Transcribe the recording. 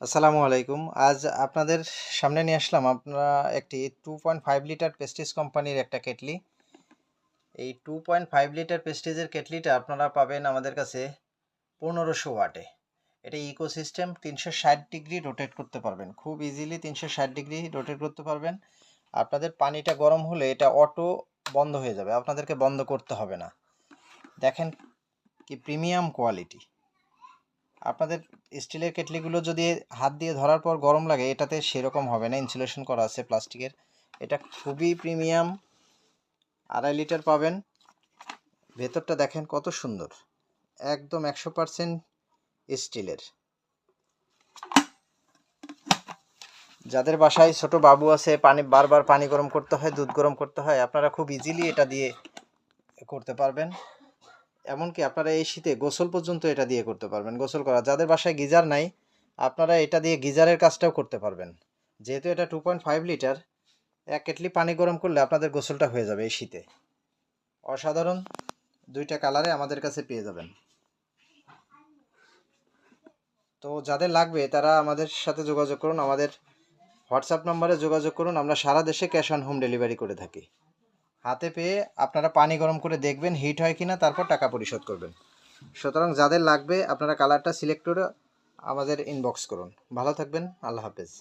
আসসালামু আলাইকুম। আজ আপনাদের সামনে নিয়ে আসলাম আপনারা একটি 2.5 লিটার প্রেস্টিজ কোম্পানির একটা কেটলি। এই 2.5 লিটার প্রেস্টিজের কেটলিটা আপনারা পাবেন আমাদের কাছে 1500 ওয়াটে। এটা ইকোসিস্টেম 360 ডিগ্রি রোটেট করতে পারবেন, খুব ইজিলি 360 ডিগ্রি রোটেট করতে পারবেন। আপনাদের পানিটা গরম হলে এটা অটো বন্ধ হয়ে যাবে, আপনাদেরকে বন্ধ করতে হবে না। দেখেন কি প্রিমিয়াম কোয়ালিটি। আপনাদের স্টিলের কেটলিগুলো যদি হাত দিয়ে ধরার পর গরম লাগে, এটাতে সেরকম হবে না, ইনসুলেশন করা আছে প্লাস্টিকের। এটা খুবই প্রিমিয়াম। 2.5 লিটার পাবেন। ভেতরটা দেখেন কত সুন্দর, একদম 100% স্টিলের। যাদের বাসায় ছোট বাবু আছে, বারবার পানি গরম করতে হয়, দুধ গরম করতে হয়, আপনারা খুব ইজিলি এটা দিয়ে করতে পারবেন। এমনকি আপনারা এই শীতে গোসল পর্যন্ত এটা দিয়ে করতে পারবেন, গোসল করা। যাদের বাসায় গিজার নাই, আপনারা এটা দিয়ে গিজারের কাজটাও করতে পারবেন। যেহেতু এটা 2.5 লিটার, এক কেটলি পানি গরম করলে আপনাদের গোসলটা হয়ে যাবে এই শীতে। অসাধারণ দুইটা কালারে আমাদের কাছে পেয়ে যাবেন। তো যাদের লাগবে তারা আমাদের সাথে যোগাযোগ করুন, আমাদের হোয়াটসঅ্যাপ নম্বরে যোগাযোগ করুন। আমরা সারা দেশে ক্যাশ অন হোম ডেলিভারি করে থাকি। হাতে পেয়ে আপনারা পানি গরম করে দেখবেন হিট হয় কিনা, তারপর টাকা পরিশোধ করবেন। সুতরাং যাদের লাগবে আপনারা কালারটা সিলেক্ট করে আমাদের ইনবক্স করুন। ভালো থাকবেন, আল্লাহ হাফেজ।